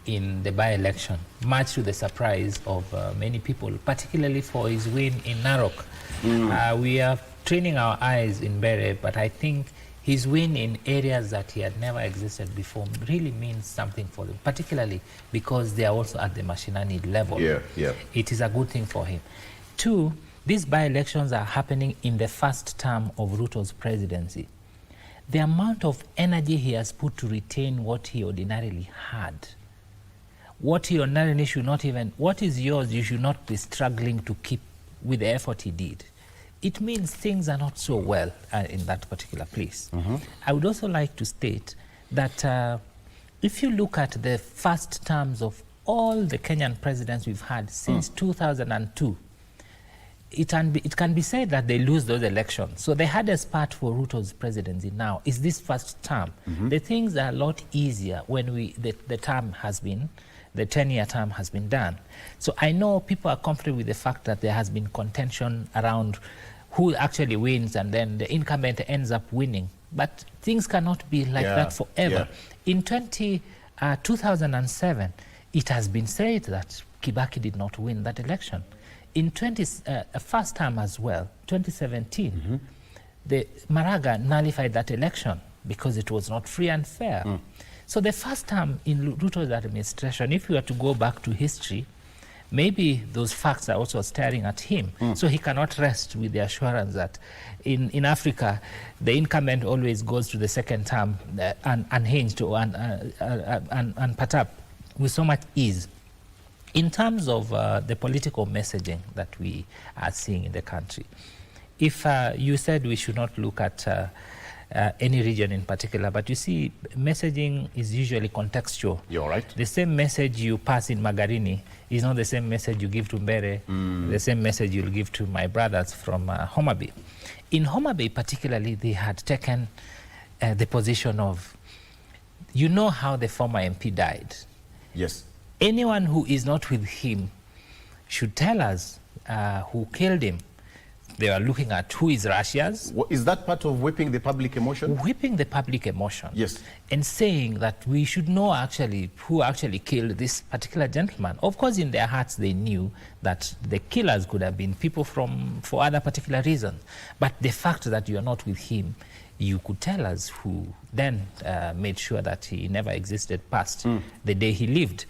in the by-election, much to the surprise of many people, particularly for his win in Narok. We are training our eyes in Bere, but I think his win in areas that he had never existed before really means something for them, particularly because they are also at the mashinani level. It is a good thing for him. Two, these by-elections are happening in the first term of Ruto's presidency. The amount of energy he has put to retain what he ordinarily had, what he ordinarily should not even, what is yours, you should not be struggling to keep with the effort he did. It means things are not so well in that particular place. I would also like to state that if you look at the first terms of all the Kenyan presidents we've had since 2002, it can be said that they lose those elections. So the hardest part for Ruto's presidency now is this first term. The things are a lot easier when the term has been, the 10-year term has been done. So I know people are comfortable with the fact that there has been contention around who actually wins, and then the incumbent ends up winning. But things cannot be like that forever. In 2007, it has been said that Kibaki did not win that election. In first time as well, 2017, the Maraga nullified that election because it was not free and fair. So the first time in Ruto's administration, if you were to go back to history, maybe those facts are also staring at him. So he cannot rest with the assurance that in Africa, the incumbent always goes to the second term unhinged and put up with so much ease. In terms of the political messaging that we are seeing in the country, if you said we should not look at any region in particular, but you see, messaging is usually contextual. You're right. The same message you pass in Magarini is not the same message you give to Mbere, the same message you'll give to my brothers from Homa Bay. In Homa Bay particularly, they had taken the position of, you know how the former MP died. Yes. Anyone who is not with him should tell us who killed him. They are looking at who is Russia's. Is that part of whipping the public emotion? Whipping the public emotion. Yes. And saying that we should know actually who actually killed this particular gentleman. Of course, in their hearts, they knew that the killers could have been people for other particular reasons. But the fact that you are not with him, you could tell us who then made sure that he never existed past the day he lived.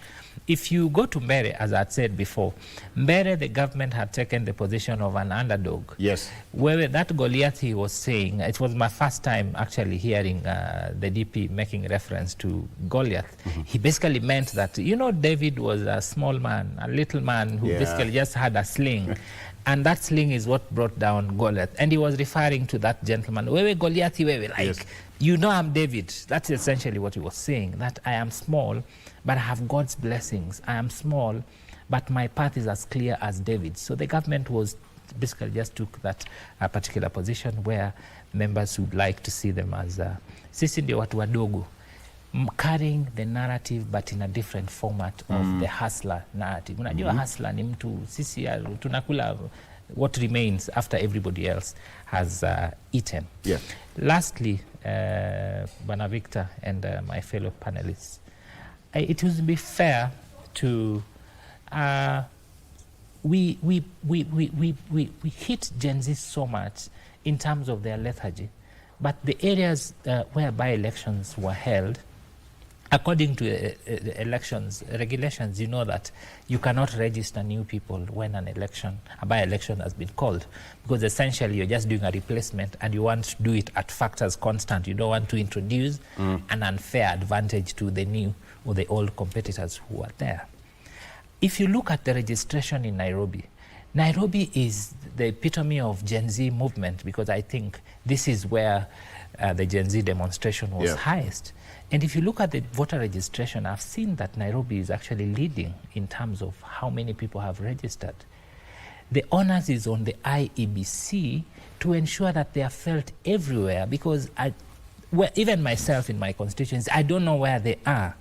if you go to Mbere, as I had said before, Mbere, the government had taken the position of an underdog. Yes. Where that Goliath he was saying, it was my first time actually hearing the DP making reference to Goliath. He basically meant that, you know, David was a small man, a little man who basically just had a sling. And that sling is what brought down Goliath. And he was referring to that gentleman, wewe Goliath, wewe, like, you know I'm David. That's essentially what he was saying, that I am small, but I have God's blessings. I am small, but my path is as clear as David. So the government was basically just took that particular position where members would like to see them as sisi ndio watu wadogo, carrying the narrative but in a different format of the hustler narrative. Unajua hustler ni mtu, sisi tunakula what remains after everybody else has eaten. Yeah. Lastly, Bwana Victor and my fellow panelists, it would be fair to we hit Gen Z so much in terms of their lethargy, but the areas where by-elections were held, according to elections regulations, you know that you cannot register new people when an election, a by-election has been called, because essentially you're just doing a replacement and you want to do it at factors constant. You don't want to introduce an unfair advantage to the new or the old competitors who are there. If you look at the registration in Nairobi, Nairobi is the epitome of Gen Z movement, because I think this is where the Gen Z demonstration was highest. And if you look at the voter registration, I've seen that Nairobi is actually leading in terms of how many people have registered. The onus is on the IEBC to ensure that they are felt everywhere, because even myself in my constituency, I don't know where they are.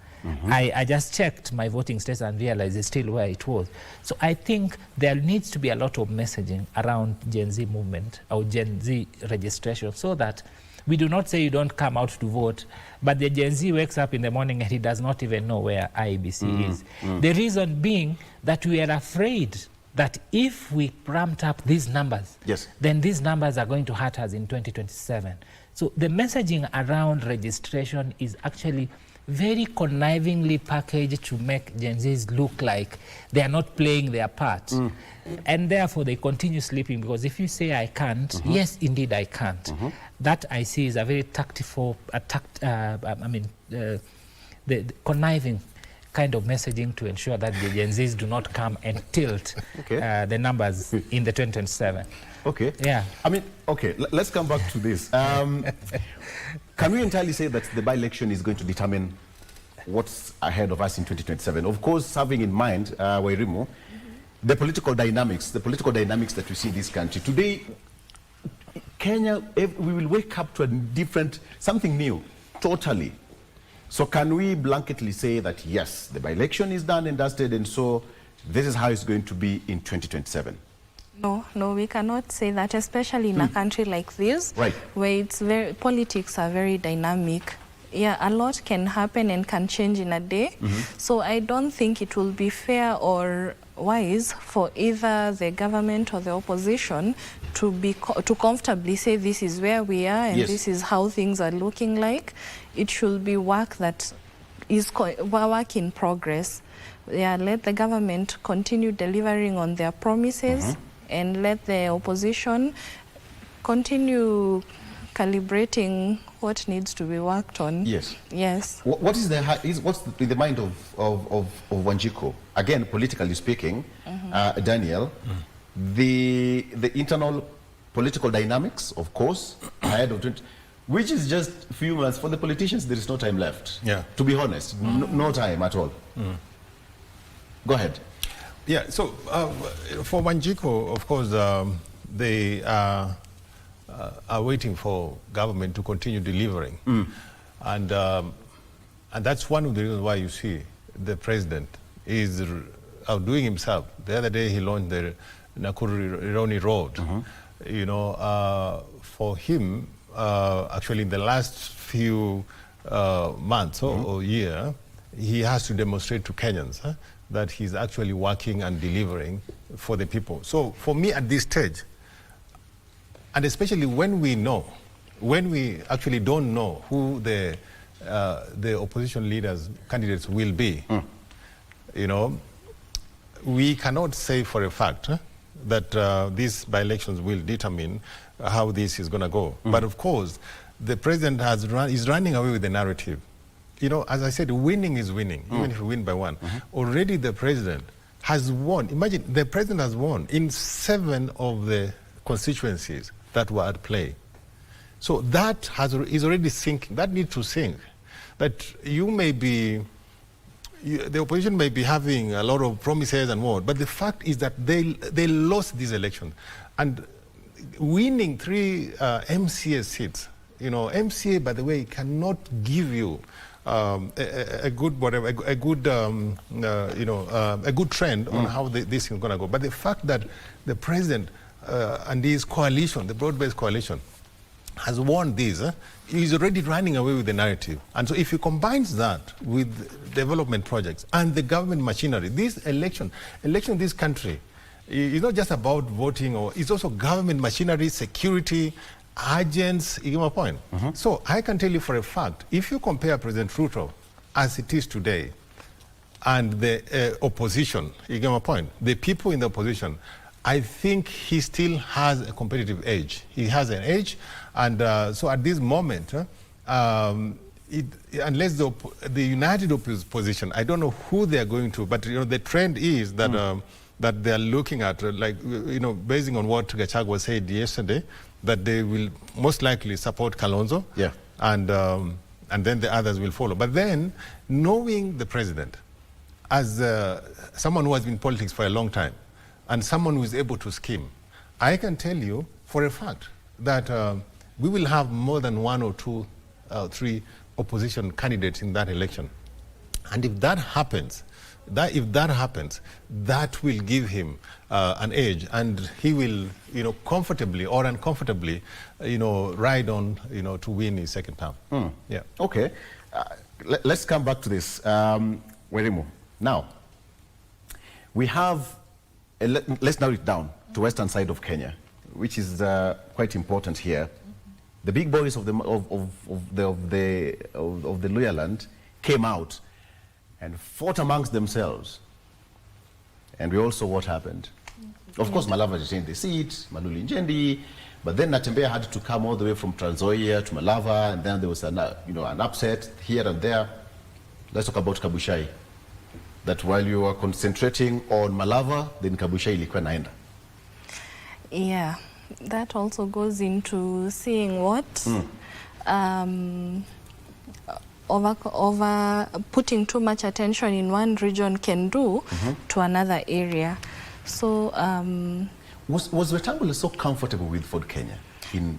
I just checked my voting status and realized it's still where it was. So I think there needs to be a lot of messaging around Gen Z movement or Gen Z registration, so that we do not say you don't come out to vote, but the Gen Z wakes up in the morning and he does not even know where IEBC is. The reason being that we are afraid that if we ramped up these numbers, then these numbers are going to hurt us in 2027. So the messaging around registration is actually very connivingly packaged to make Gen Zs look like they are not playing their part. And therefore they continue sleeping, because if you say I can't, yes, indeed I can't. That I see is a very tactful, the conniving kind of messaging to ensure that the Gen Zs do not come and tilt the numbers in the 2027. Okay. Yeah. I mean, okay, let's come back to this. Can we entirely say that the by-election is going to determine what's ahead of us in 2027? Of course, having in mind, Wairimu, the political dynamics that we see in this country. Today, Kenya, we will wake up to a different, something new, totally. So can we blanketly say that, yes, the by-election is done and dusted, and so this is how it's going to be in 2027? No, we cannot say that, especially in a country like this, where politics are very dynamic. Yeah, a lot can happen and can change in a day. So I don't think it will be fair or wise for either the government or the opposition to comfortably say this is where we are and this is how things are looking like. It should be work that is work in progress. Yeah, let the government continue delivering on their promises, and let the opposition continue calibrating what needs to be worked on. Yes. What's in the mind of Wanjiku? Again, politically speaking, Daniel, the internal political dynamics, of course, ahead of 20, which is just a few months. For the politicians, there is no time left. To be honest, no time at all. Go ahead. Yeah, so for Wanjiku, of course, they are waiting for government to continue delivering. And that's one of the reasons why you see the president is outdoing himself. The other day he launched the Nakuru-Ironi Road. You know, for him, actually in the last few months or year, he has to demonstrate to Kenyans that he's actually working and delivering for the people. So for me at this stage, and especially when we actually don't know who the opposition leaders, candidates will be, you know, we cannot say for a fact that these by-elections will determine how this is going to go. But of course, the president is running away with the narrative. You know, as I said, winning is winning, even if you win by one. Already the president has won. Imagine, the president has won in 7 of the constituencies that were at play. So that is already sinking. That needs to sink. That you may be, the opposition may be having a lot of promises and more, but the fact is that they lost this election. And winning 3 MCA seats, you know, MCA, by the way, cannot give you a good whatever, a good a good trend on how this is going to go. But the fact that the president and his coalition, the broad-based coalition, has won this, he's already running away with the narrative. And so if he combines that with development projects and the government machinery, this election in this country is not just about voting, or it's also government machinery, security, agents, you get my point? So I can tell you for a fact, if you compare President Ruto as it is today and the opposition, you get my point? The people in the opposition, I think he still has a competitive edge. He has an edge, and so at this moment, unless the united opposition, I don't know who they are going to, but you know the trend is that that they are looking at, like you know, basing on what Gachagua said yesterday, that they will most likely support Kalonzo, and then the others will follow. But then, knowing the president as someone who has been in politics for a long time, and someone who is able to scheme, I can tell you for a fact that we will have more than 1 or 2, 3 opposition candidates in that election. And if that happens, that will give him an edge, and he will, you know, comfortably or uncomfortably, you know, ride on, you know, to win his second term. Yeah. Okay. Let's come back to this. Werimo. Now, we have, let's narrow it down to western side of Kenya, which is quite important here. The big boys of the Luhya land came out and fought amongst themselves. And we all saw what happened. Of course, Malava retained the seat, Maluli Njendi, but then Natembeya had to come all the way from Trans Nzoia to Malava, and then there was an upset here and there. Let's talk about Kabushai. That while you were concentrating on Malava, then Kabushai ilikuwa naenda. Yeah, that also goes into seeing what over putting too much attention in one region can do to another area. So was Wetangula so comfortable with Ford Kenya in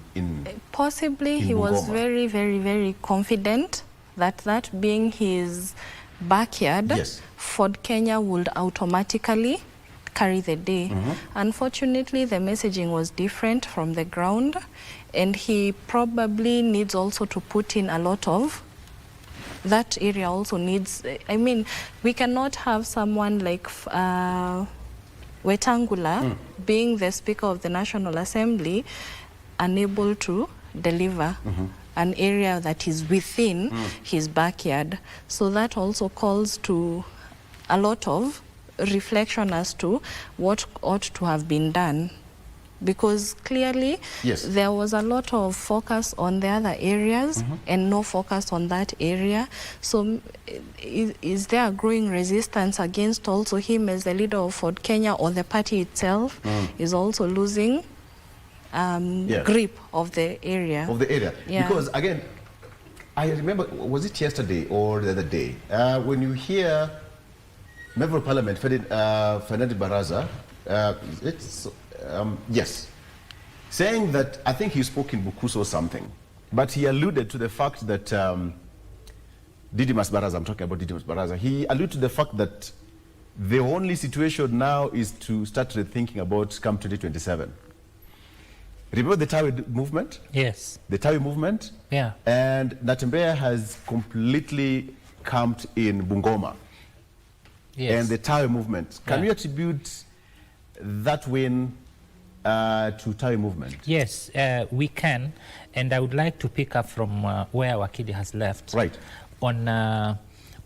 possibly in he was Bungoma? very, very, very confident that being his backyard, Yes. Ford Kenya would automatically carry the day. Unfortunately, the messaging was different from the ground, and he probably needs also to put in a lot of that area also needs, I mean, we cannot have someone like Wetangula being the Speaker of the National Assembly unable to deliver an area that is within his backyard. So that also calls to a lot of reflection as to what ought to have been done. Because clearly there was a lot of focus on the other areas and no focus on that area. So is there a growing resistance against also him as the leader of Ford Kenya, or the party itself is also losing grip of the area? Yeah. Because again, I remember, was it yesterday or the other day, when you hear Member of Parliament Fernando Baraza, yes, saying that, I think he spoke in Bukusu or something, but he alluded to the fact that Didymus Baraza, I'm talking about Didymus Baraza, he alluded to the fact that the only situation now is to start rethinking about come 2027. Remember the Tawi movement? Yes. The Tawi movement? Yeah. And Natembeya has completely camped in Bungoma. Yes. And the Tawi movement. Can we attribute that win to Tawi movement? Yes, we can, and I would like to pick up from where Wakili has left. Right. On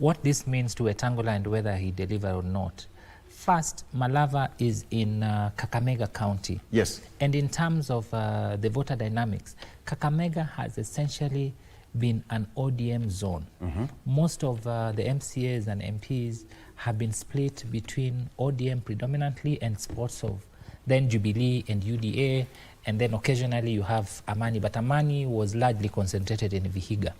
what this means to Wetangula and whether he delivered or not. First, Malava is in Kakamega County. Yes. And in terms of the voter dynamics, Kakamega has essentially been an ODM zone. Most of the MCAs and MPs have been split between ODM predominantly and spots of then Jubilee and UDA, and then occasionally you have Amani, but Amani was largely concentrated in Vihiga.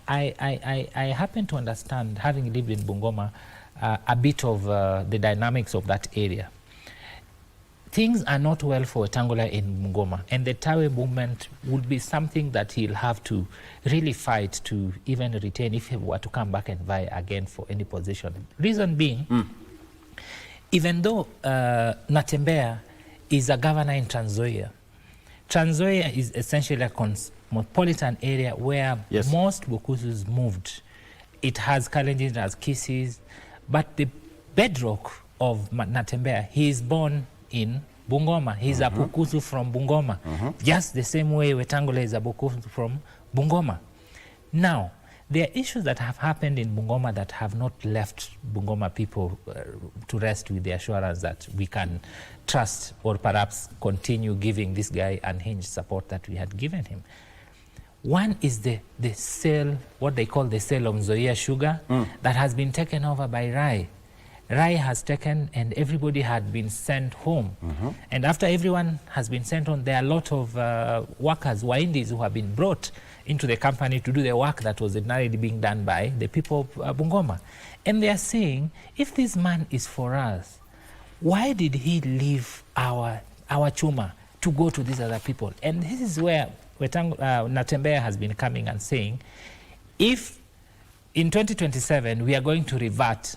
I happen to understand, having lived in Bungoma, a bit of the dynamics of that area. Things are not well for Wetangula in Bungoma, and the Tawe movement would be something that he'll have to really fight to even retain if he were to come back and vie again for any position. Reason being, even though Natembeya is a governor in Trans Nzoia, Trans Nzoia is essentially a cosmopolitan area where most Bukusus moved. It has Kalenjin, it has Kisses, but the bedrock of Natembeya, he is born in Bungoma. He's a Bukusu from Bungoma. Just the same way Wetangula is a Bukusu from Bungoma. Now, there are issues that have happened in Bungoma that have not left Bungoma people to rest with the assurance that we can trust or perhaps continue giving this guy unhinged support that we had given him. One is the sale, what they call the sale of Nzoia sugar that has been taken over by Rai. Rai has taken, and everybody had been sent home. And after everyone has been sent home, there are a lot of workers, Waindis, who have been brought into the company to do the work that was ordinarily being done by the people of Bungoma. And they are saying, if this man is for us, why did he leave our chuma to go to these other people? And this is where Natembeya has been coming and saying, if in 2027 we are going to revert,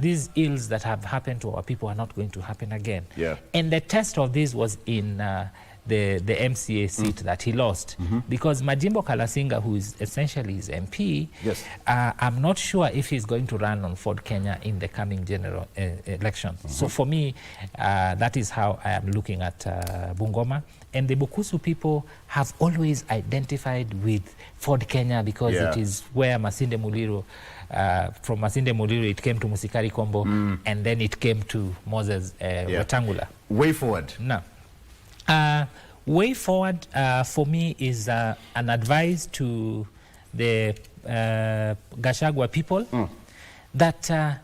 these ills that have happened to our people are not going to happen again. And the test of this was in the MCA seat that he lost, because Majimbo Kalasinga, who is essentially his MP, I'm not sure if he's going to run on Ford Kenya in the coming general election. So for me, that is how I am looking at Bungoma. And the Bukusu people have always identified with Ford Kenya because it is where Masinde Muliro, from Masinde Muliro it came to Musikari Kombo, and then it came to Moses Wetangula. Way forward. Now, way forward for me is an advice to the Gachagua people that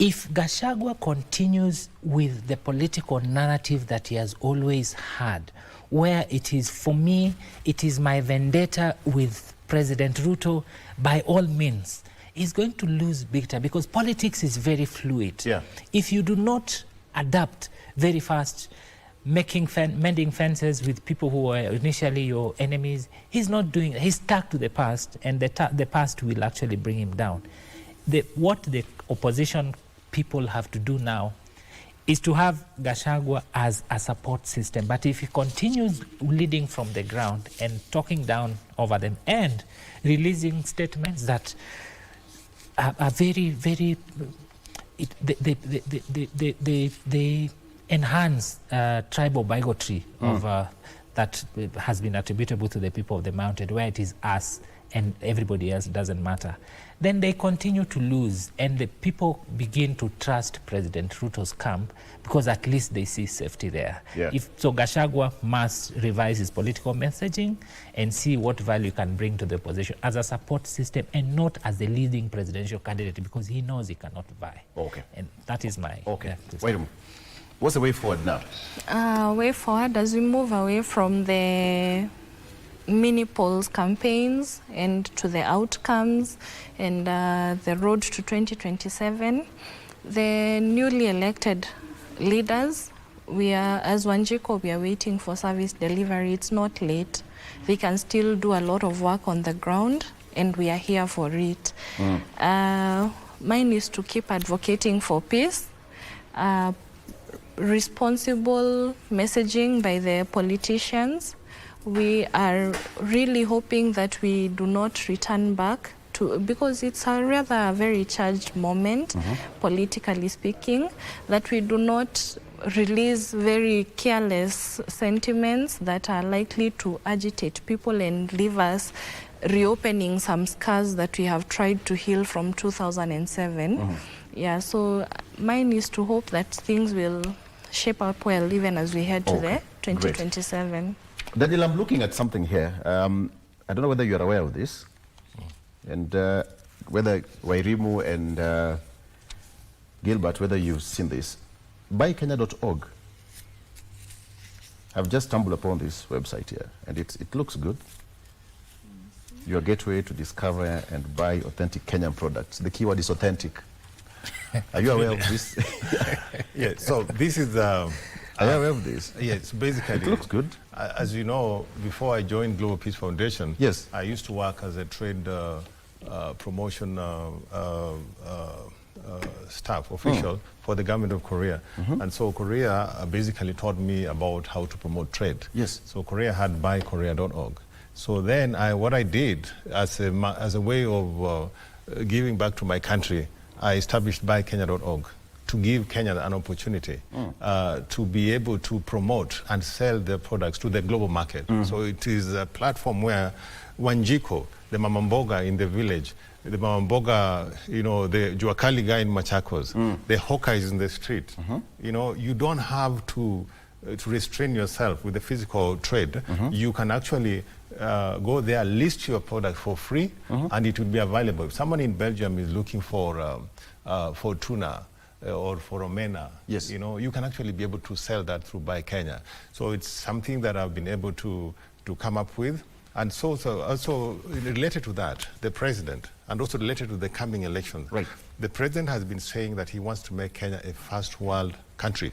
if Gachagua continues with the political narrative that he has always had, where it is, for me, it is my vendetta with President Ruto, by all means, he's going to lose big time, because politics is very fluid. If you do not adapt very fast, mending fences with people who were initially your enemies, he's not doing, he's stuck to the past, and the past will actually bring him down. What the opposition people have to do now is to have Gachagua as a support system. But if he continues leading from the ground and talking down over them and releasing statements that are very, very, they enhance tribal bigotry of that has been attributable to the people of the mountain, where it is us and everybody else doesn't matter, then they continue to lose, and the people begin to trust President Ruto's camp because at least they see safety there. So Gachagua must revise his political messaging and see what value he can bring to the opposition as a support system and not as the leading presidential candidate, because he knows he cannot vie. And that is my... Wait a minute. What's the way forward now? Way forward as we move away from the mini polls campaigns and to the outcomes and the road to 2027, the newly elected leaders, we are, as Wanjiko, we are waiting for service delivery. It's not late. They can still do a lot of work on the ground, and we are here for it. Mine is to keep advocating for peace, responsible messaging by the politicians. We are really hoping that we do not return back to, because it's a rather very charged moment, politically speaking, that we do not release very careless sentiments that are likely to agitate people and leave us reopening some scars that we have tried to heal from 2007. Yeah, so mine is to hope that things will shape up well even as we head to the 2027. Daniel, I'm looking at something here. I don't know whether you're aware of this, and whether Wairimu and Gilbert, whether you've seen this. BuyKenya.org. I've just stumbled upon this website here, and it looks good. Your gateway to discover and buy authentic Kenyan products. The keyword is authentic. Are you aware of this? Yeah, so this is... Are you aware of this? Yes, basically... It looks good. As you know, before I joined Global Peace Foundation, yes, I used to work as a trade promotion staff official for the government of Korea. And so Korea basically taught me about how to promote trade. Yes. So Korea had buykorea.org. So then what I did as a way of giving back to my country, I established BuyKenya.org to give Kenya an opportunity to be able to promote and sell their products to the global market. So it is a platform where Wanjiko, the mamamboga in the village, the mamamboga, you know, the Juakali guy in Machakos, the hawkers in the street, you know, you don't have to restrain yourself with the physical trade. You can actually go there, list your product for free, and it will be available. If someone in Belgium is looking for tuna or for omena, yes, you know, you can actually be able to sell that through Buy Kenya. So it's something that I've been able to come up with. And so also related to that, the president, and also related to the coming elections, right, the president has been saying that he wants to make Kenya a first world country.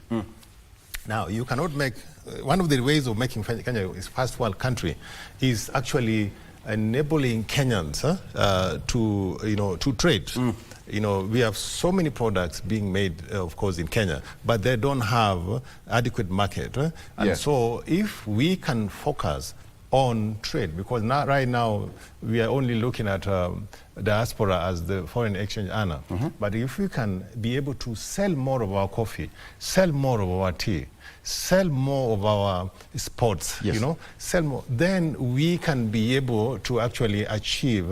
Now, you cannot make, one of the ways of making Kenya a first world country is actually enabling Kenyans to trade. You know, we have so many products being made, of course, in Kenya, but they don't have adequate market. And so if we can focus on trade, because right now we are only looking at diaspora as the foreign exchange earner. But if we can be able to sell more of our coffee, sell more of our tea, sell more of our sports, you know, sell more, then we can be able to actually achieve.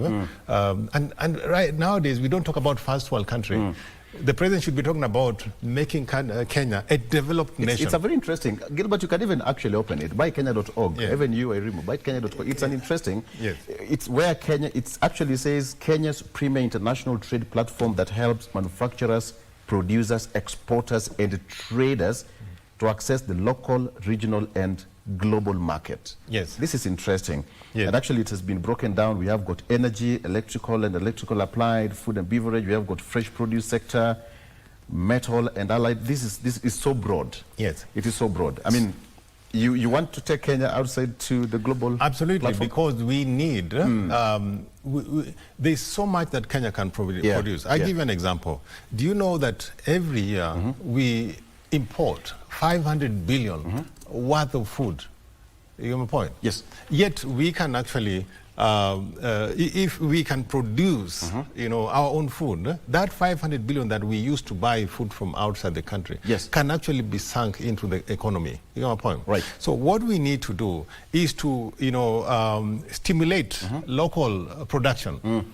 And right nowadays, we don't talk about first world country. The president should be talking about making Kenya a developed nation. It's a very interesting. Gilbert, you can even actually open it. BuyKenya.org. Even you, Wairimu, BuyKenya.org. It's an interesting. It's where Kenya. It actually says Kenya's premier international trade platform that helps manufacturers, producers, exporters, and traders to access the local, regional, and global market. This is interesting. And actually it has been broken down. We have got energy, electrical and electrical applied, food and beverage. We have got fresh produce sector, metal and allied. This is so broad. It is so broad. I mean, you want to take Kenya outside to the global platform? Because we need, there's so much that Kenya can produce. I'll give you an example. Do you know that every year we import 500 billion worth of food? You get my point? Yet we can actually, if we can produce, you know, our own food, that 500 billion that we used to buy food from outside the country can actually be sunk into the economy. You get my point? Right. So what we need to do is to, you know, stimulate local production,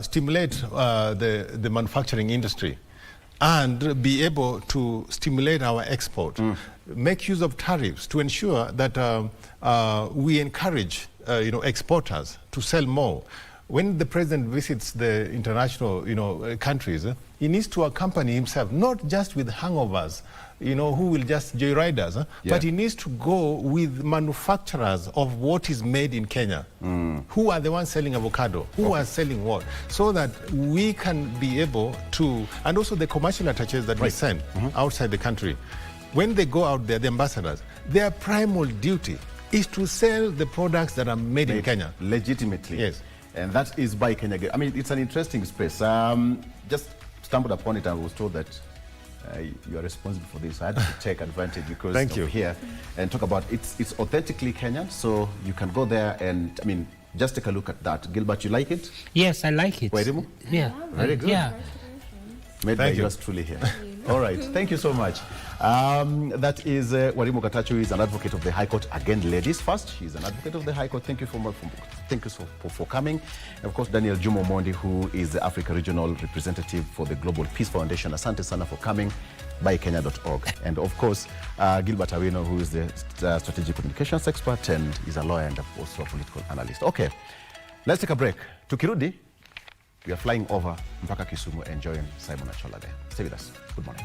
stimulate the manufacturing industry, and be able to stimulate our export, make use of tariffs to ensure that we encourage you know, exporters to sell more. When the president visits the international, you know, countries, he needs to accompany himself, not just with hangovers, you know, who will just joyride us, but he needs to go with manufacturers of what is made in Kenya. Who are the ones selling avocado? Who are selling what? So that we can be able to, and also the commercial attaches that we send outside the country. When they go out there, the ambassadors, their primal duty is to sell the products that are made in Kenya. Legitimately. And that is Buy Kenya. I mean, it's an interesting space. Just stumbled upon it and was told that you are responsible for this. I had to take advantage because of here and talk about it's authentically Kenyan. So you can go there and, I mean, just take a look at that. Gilbert, you like it? Yes, I like it. Wairimu? Yeah. Very good. Yeah. Made by Thank you. yours truly here. All right, thank you so much. That is Warimu Gatacho, who is an advocate of the High Court. Again, ladies first. She's an advocate of the High Court. Thank you for coming. And of course, Daniel Jumo Mondi, who is the Africa Regional Representative for the Global Peace Foundation. Asante sana for coming. Bykenya.org. And of course, Gilbert Awino, who is the strategic communications expert and is a lawyer and also a political analyst. Okay, let's take a break. Tukirudi, we are flying over mpaka Kisumu, enjoying Simon Achola there. Stay with us. Good morning.